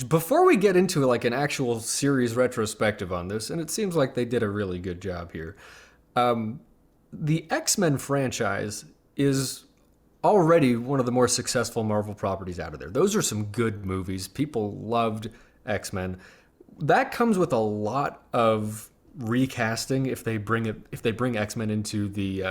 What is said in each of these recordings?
before we get into like an actual series retrospective on this, and it seems like they did a really good job here. Um, the X-Men franchise is already one of the more successful Marvel properties out of there. Those are some good movies. People loved X-Men. That comes with a lot of recasting if they bring X-Men into the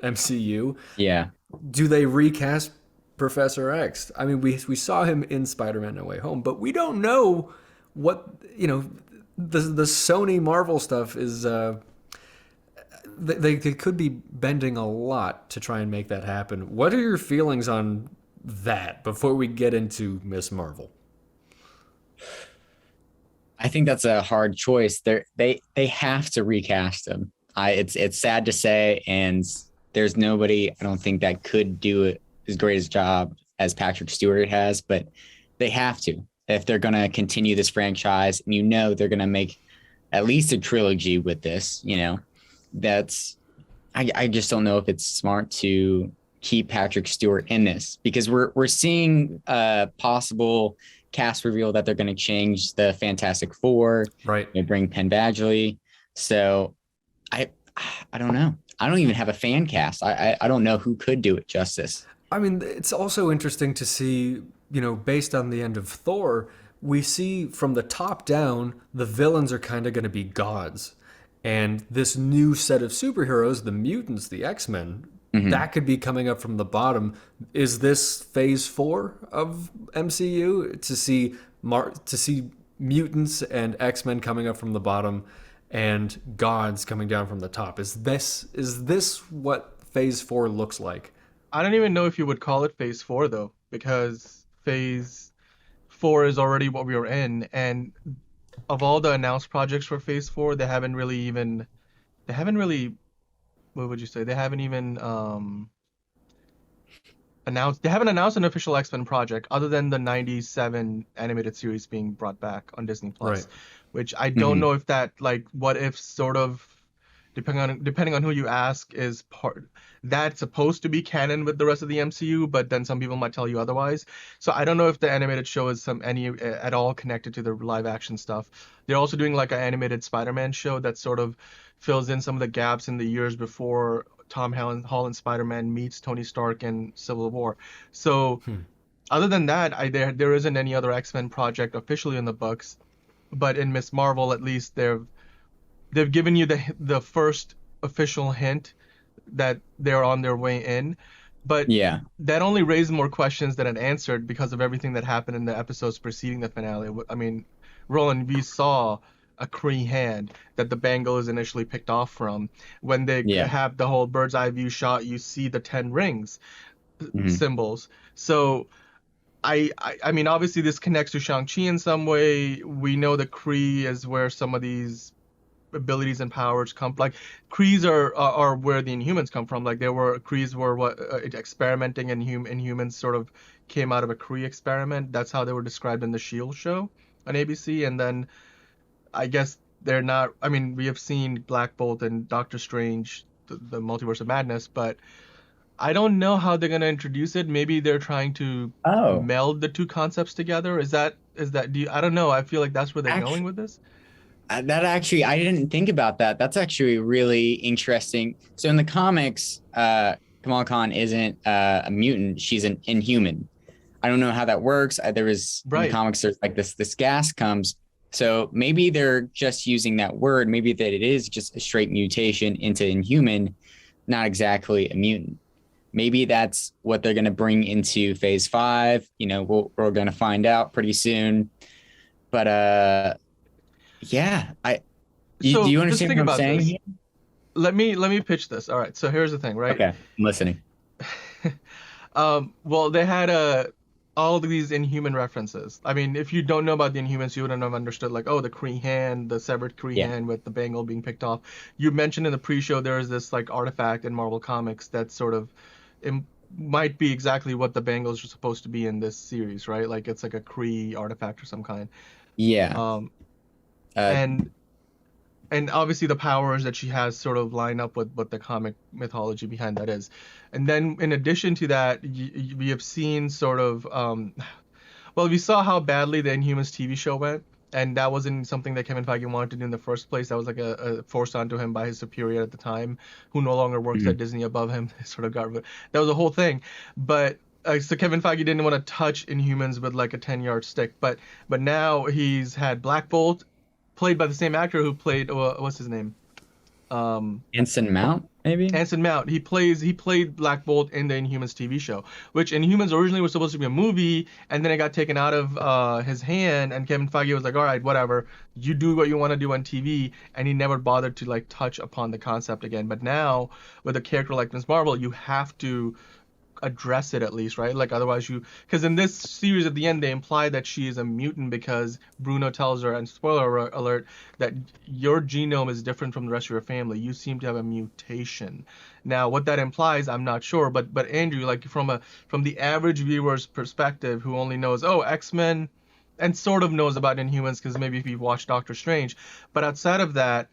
MCU. Yeah. Do they recast Professor X? I mean, we saw him in Spider-Man No Way Home, but we don't know what, the Sony Marvel stuff is they could be bending a lot to try and make that happen. What are your feelings on that before we get into Miss Marvel? I think that's a hard choice. They have to recast him. It's sad to say, and there's nobody I don't think that could do it as great a job as Patrick Stewart has, but they have to if they're gonna continue this franchise. And they're gonna make at least a trilogy with this. That's I just don't know if it's smart to keep Patrick Stewart in this because we're seeing a possible cast reveal that they're going to change the Fantastic Four. Right. They bring Penn Badgley. So I I don't know. I don't even have a fan cast. I don't know who could do it justice. I mean, it's also interesting to see, based on the end of Thor, we see from the top down, the villains are kind of going to be gods. And this new set of superheroes, the mutants, the X-Men, Mm-hmm. that could be coming up from the bottom. Is this phase 4 of MCU to see mutants and X-Men coming up from the bottom and gods coming down from the top? Is this what phase 4 looks like? I don't even know if you would call it phase four though, because phase four is already what we were in, and of all the announced projects for phase four, they haven't really, what would you say? They haven't announced an official X-Men project other than the 97 animated series being brought back on Disney Right. Plus, which I don't Mm-hmm. know if that, like, what if sort of, depending on who you ask, is part that's supposed to be canon with the rest of the MCU, but then some people might tell you otherwise. So I don't know if the animated show is some any at all connected to the live action stuff. They're also doing like an animated Spider-Man show that sort of fills in some of the gaps in the years before Holland Spider-Man meets Tony Stark in Civil War. So Hmm. other than that, there isn't any other X-Men project officially in the books. But in Miss Marvel, at least they've given you the first official hint that they're on their way in. But Yeah. that only raised more questions than it answered because of everything that happened in the episodes preceding the finale. I mean, Roland, we saw a Kree hand that the bangle is initially picked off from. When they Yeah. have the whole bird's eye view shot, you see the 10 rings Mm-hmm. symbols. So I mean, obviously this connects to Shang-Chi in some way. We know the Kree is where some of these abilities and powers come from. Like Krees are where the Inhumans come from. Like Krees were what experimenting in humans sort of came out of a Kree experiment. That's how they were described in the Shield show on ABC. And then I guess they're not. I mean, we have seen Black Bolt and Doctor Strange, the Multiverse of Madness, but I don't know how they're gonna introduce it. Maybe they're trying to Oh, meld the two concepts together. Is that I don't know. I feel like that's where they're going actually, with this. that actually, I didn't think about that. That's actually really interesting. So in the comics, Kamala Khan isn't a mutant; she's an Inhuman. I don't know how that works. There was in the Right. comics, there's like this gas comes. So maybe they're just using that word. Maybe that it is just a straight mutation into Inhuman, not exactly a mutant. Maybe that's what they're going to bring into Phase 5. We're going to find out pretty soon. But yeah, I do So you just understand think what I'm about saying this. here? Let me pitch this. All right. So here's the thing, right? Okay, I'm listening. Well, they had all of these Inhuman references. I mean, if you don't know about the Inhumans, you wouldn't have understood like, oh, the Kree hand, the severed Kree Yeah. hand with the bangle being picked off. You mentioned in the pre-show there is this like artifact in Marvel Comics that sort of it might be exactly what the bangles are supposed to be in this series, right? Like it's like a Kree artifact or some kind. Yeah. Um, Uh, and and obviously the powers that she has sort of line up with what the comic mythology behind that is. And then in addition to that, we have seen sort of Well, we saw how badly the Inhumans TV show went, and that wasn't something that Kevin Feige wanted to do in the first place. That was like a forced onto him by his superior at the time, who no longer works at Disney above him. Sort of got that was a whole thing. But so Kevin Feige didn't want to touch Inhumans with like a 10-yard stick. But now he's had Black Bolt, played by the same actor who played what's his name? Anson Mount, maybe? Anson Mount. He played Black Bolt in the Inhumans TV show, which Inhumans originally was supposed to be a movie, and then it got taken out of his hand, and Kevin Feige was like, all right, whatever, you do what you want to do on TV, and he never bothered to like touch upon the concept again. But now with a character like Ms. Marvel, you have to address it at least, right? Like otherwise because in this series at the end they imply that she is a mutant because Bruno tells her, and spoiler alert, that your genome is different from the rest of your family. You seem to have a mutation. Now what that implies, I'm not sure, but Andrew, like from the average viewer's perspective who only knows X-Men and sort of knows about Inhumans because maybe if you've watched Doctor Strange, but outside of that,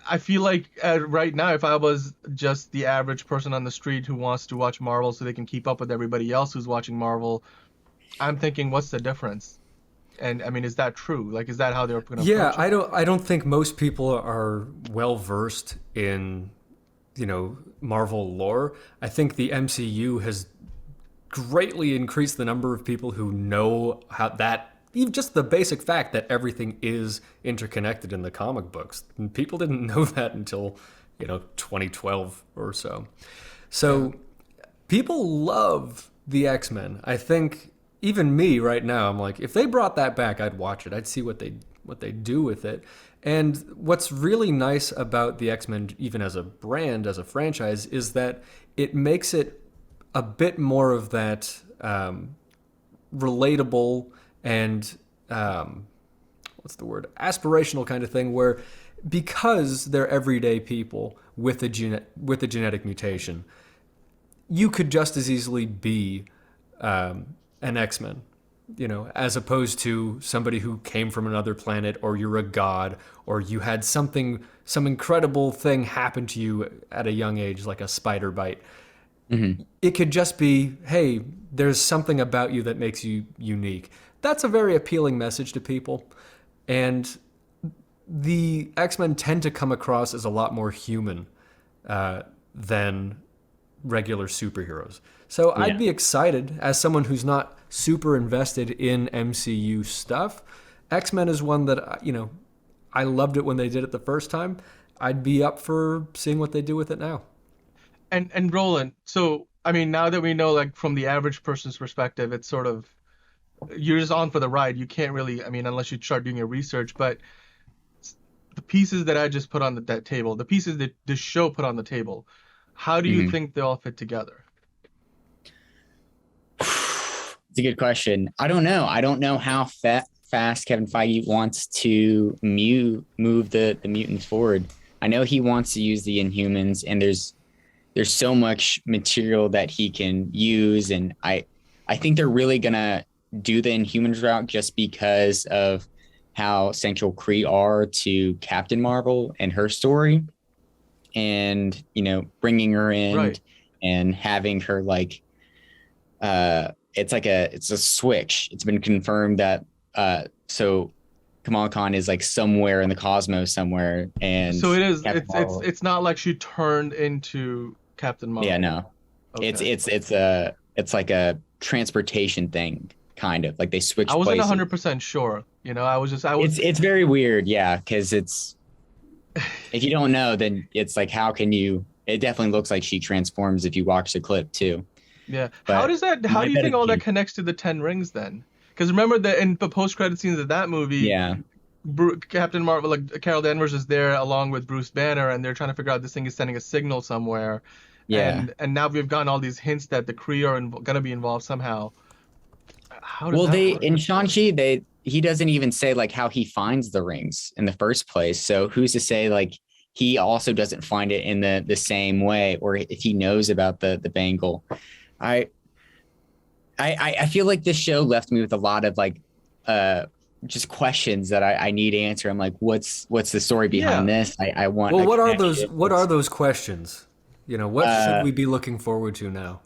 I feel like right now, if I was just the average person on the street who wants to watch Marvel so they can keep up with everybody else who's watching Marvel, I'm thinking, what's the difference? And I mean, is that true? Like, is that how they're going to approach it? I don't think most people are well versed in, Marvel lore. I think the MCU has greatly increased the number of people who know how that, even just the basic fact that everything is interconnected in the comic books. And people didn't know that until, 2012 or so. So people love the X-Men. I think even me right now, I'm like, if they brought that back, I'd watch it. I'd see what they do with it. And what's really nice about the X-Men, even as a brand, as a franchise, is that it makes it a bit more of that relatable and aspirational kind of thing, where because they're everyday people with a genetic mutation, you could just as easily be an X-Men, as opposed to somebody who came from another planet, or you're a god, or you had some incredible thing happen to you at a young age, like a spider bite. Mm-hmm. It could just be, hey, there's something about you that makes you unique. That's a very appealing message to people. And the X-Men tend to come across as a lot more human than regular superheroes. So I'd be excited, as someone who's not super invested in MCU stuff. X-Men is one that, I loved it when they did it the first time. I'd be up for seeing what they do with it now. And Roland, so, I mean, now that we know, like, from the average person's perspective, it's sort of, you're just on for the ride. You can't really, I mean, unless you start doing your research, but the pieces that I just put on that table, the pieces that this show put on the table, how do you think they all fit together? It's a good question. I don't know. I don't know how fast Kevin Feige wants to move the mutants forward. I know he wants to use the Inhumans, and there's so much material that he can use, and I think they're really gonna do the Inhumans route just because of how central Kree are to Captain Marvel and her story, and bringing her in and having her like it's a switch. It's been confirmed that so Kamala Khan is like somewhere in the cosmos somewhere, and so it is. It's not like she turned into Captain Marvel. Yeah, no. Okay. It's like a transportation thing, kind of like they switched. I wasn't 100% sure. It's very weird, yeah, because it's if you don't know, then it's like how can you? It definitely looks like she transforms if you watch the clip too. Yeah. But how do you think all that connects to the 10 rings then? Because remember that in the post-credit scenes of that movie, Captain Marvel, like Carol Danvers, is there along with Bruce Banner, and they're trying to figure out this thing is sending a signal somewhere. Yeah. And now we've gotten all these hints that the Kree are going to be involved somehow. In Shang-Chi, he doesn't even say like how he finds the rings in the first place. So who's to say like he also doesn't find it in the same way, or if he knows about the bangle. I feel like this show left me with a lot of like just questions that I need to answer. I'm like, what's the story behind this? I want. Well, what are those questions? What should we be looking forward to now?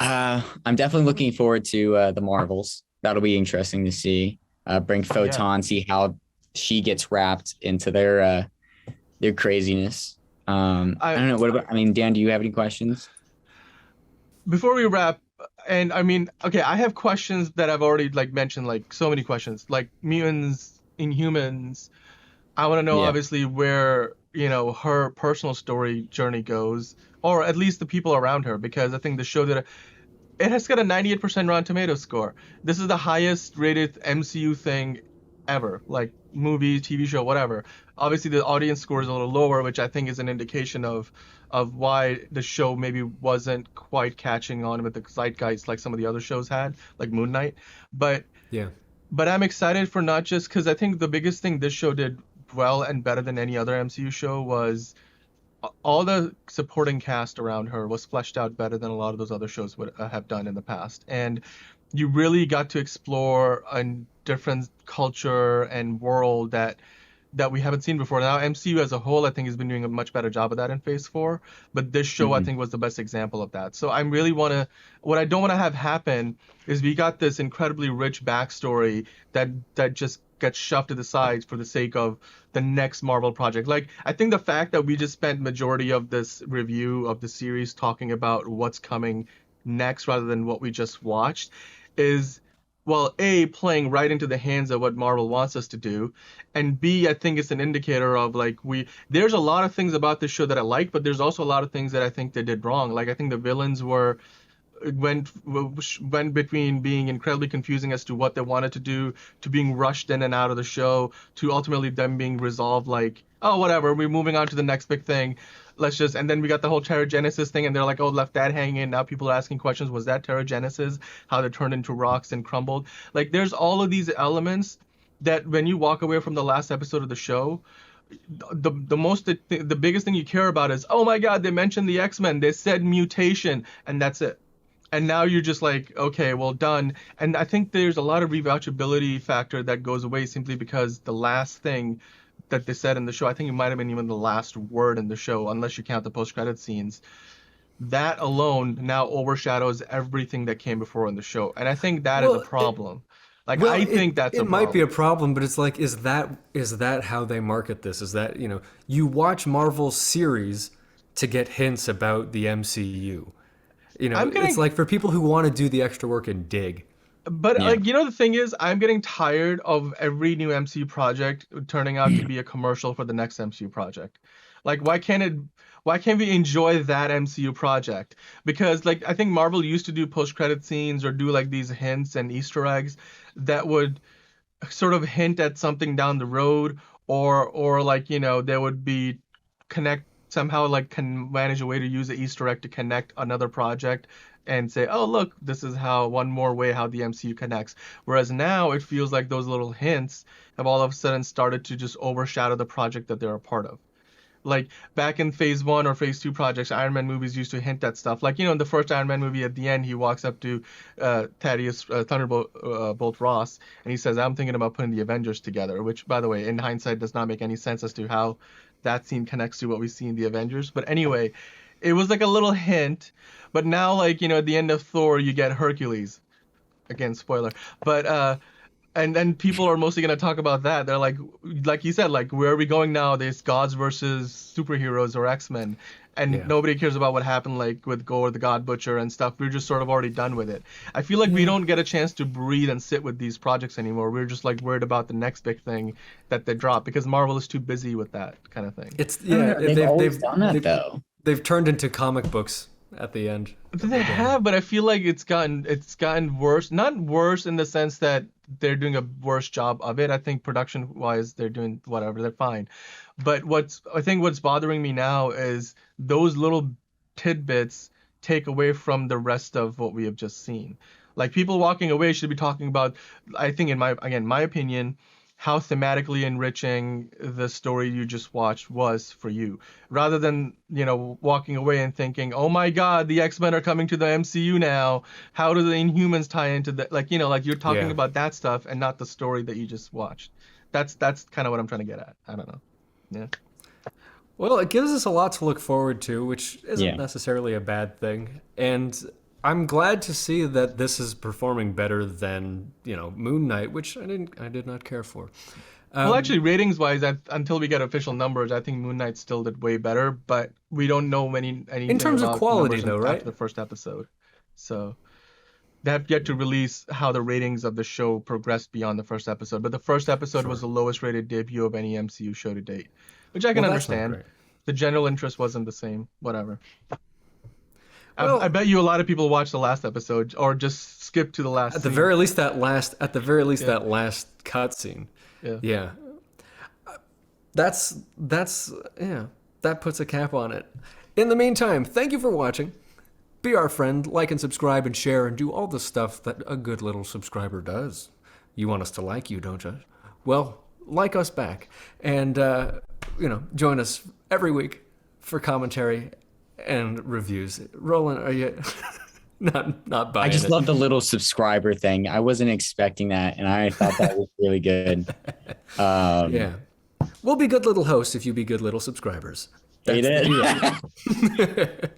I'm definitely looking forward to the Marvels. That'll be interesting to see. Bring Yeah. Photon, see how she gets wrapped into their craziness. I I don't know. What about? I mean, Dan, do you have any questions? Before we wrap, and I mean, okay, I have questions that I've already like mentioned, like so many questions, like mutants, Inhumans. I want to know Yeah. obviously where, her personal story journey goes, or at least the people around her, because I think the show that it has got a 98% Rotten Tomatoes score. This is the highest rated MCU thing ever, like movie, TV show, whatever. Obviously, the audience score is a little lower, which I think is an indication of why the show maybe wasn't quite catching on with the zeitgeist like some of the other shows had, like Moon Knight. But Yeah. but I'm excited for not just because I think the biggest thing this show did well and better than any other MCU show was all the supporting cast around her was fleshed out better than a lot of those other shows would have done in the past. And you really got to explore a different culture and world that we haven't seen before. Now, MCU as a whole, I think, has been doing a much better job of that in Phase 4, but this show, I Mhm. think, was the best example of that. So I really want to, what I don't want to have happen is we got this incredibly rich backstory that just gets shoved to the sides for the sake of the next Marvel project. Like, I think the fact that we just spent majority of this review of the series talking about what's coming next rather than what we just watched is, well, A, playing right into the hands of what Marvel wants us to do, and B, I think it's an indicator of like there's a lot of things about this show that I like, but there's also a lot of things that I think they did wrong. Like I think the villains went between being incredibly confusing as to what they wanted to do to being rushed in and out of the show to ultimately them being resolved like, oh, whatever, we're moving on to the next big thing. Let's just, and then we got the whole Terra Genesis thing, and they're like, oh, left that hanging. Now people are asking questions. Was that Terra Genesis? How they turned into rocks and crumbled? Like, there's all of these elements that when you walk away from the last episode of the show, the biggest thing you care about is, oh my God, they mentioned the X-Men. They said mutation, and that's it. And now you're just like, okay, well, done. And I think there's a lot of rewatchability factor that goes away simply because the last thing that they said in the show, I think it might have been even the last word in the show, unless you count the post-credit scenes. That alone now overshadows everything that came before in the show. And I think that is a Well, problem. Like, well, I think that's a it might be a problem. problem, but it's like, is that how they market this? Is that, you watch Marvel series to get hints about the MCU. I'm It's getting like for people who want to do the extra work and dig. But Yeah. like the thing is, I'm getting tired of every new MCU project turning out to be a commercial for the next MCU project. Like why can't we enjoy that MCU project? Because like I think Marvel used to do post-credit scenes or do like these hints and Easter eggs that would sort of hint at something down the road or like there would be connect somehow like can manage a way to use the Easter egg to connect another project and say, oh look, this is how one more way how the MCU connects. Whereas now it feels like those little hints have all of a sudden started to just overshadow the project that they're a part of. Like back in phase 1 or phase 2 projects, Iron Man movies used to hint at stuff. Like, in the first Iron Man movie at the end, he walks up to Thaddeus Thunderbolt Bolt Ross and he says, I'm thinking about putting the Avengers together, which, by the way, in hindsight does not make any sense as to how that scene connects to what we see in the Avengers. But anyway, it was like a little hint. But now, like, at the end of Thor, you get Hercules. Again, spoiler. But and then people are mostly going to talk about that. They're like you said, like, where are we going now? There's gods versus superheroes or X-Men, and Yeah. nobody cares about what happened, like with Gore the God Butcher and stuff. We're just sort of already done with it. I feel like we Yeah. don't get a chance to breathe and sit with these projects anymore. We're just like worried about the next big thing that they drop because Marvel is too busy with that kind of thing. It's I don't yeah, know. They've they've always they've done that they've though. they've turned into comic books at the end of They the day. have, but I feel like it's gotten worse. Not worse in the sense that they're doing a worse job of it. I think production wise they're doing whatever, they're fine. But what's bothering me now is those little tidbits take away from the rest of what we have just seen. Like people walking away should be talking about, I think in my opinion, how thematically enriching the story you just watched was for you rather than walking away and thinking, oh my God, the X-Men are coming to the MCU now, how do the Inhumans tie into that, like like you're talking Yeah. about that stuff and not the story that you just watched. That's kind of what I'm trying to get at. I don't know. Yeah. Well, it gives us a lot to look forward to, which isn't Yeah. necessarily a bad thing. And I'm glad to see that this is performing better than, Moon Knight, which I did not care for. Well, actually, ratings-wise, until we get official numbers, I think Moon Knight still did way better, but we don't know anything In terms of about quality, numbers though, right? after the first episode. So they have yet to release how the ratings of the show progressed beyond the first episode. But the first episode was the lowest rated debut of any MCU show to date, which I can Well, that's not understand. great. The general interest wasn't the same. Whatever. Well- I bet you a lot of people watched the last episode or just skipped to the last At the scene. very least, that last cutscene. Yeah. That puts a cap on it. In the meantime, thank you for watching. Be our friend, like and subscribe and share and do all the stuff that a good little subscriber does. You want us to like you, don't you? Well, like us back. And, join us every week for commentary and reviews. Roland, are you not buying I just it? love the little subscriber thing. I wasn't expecting that, and I thought that was really good. Yeah. We'll be good little hosts if you be good little subscribers. They That's did. the deal.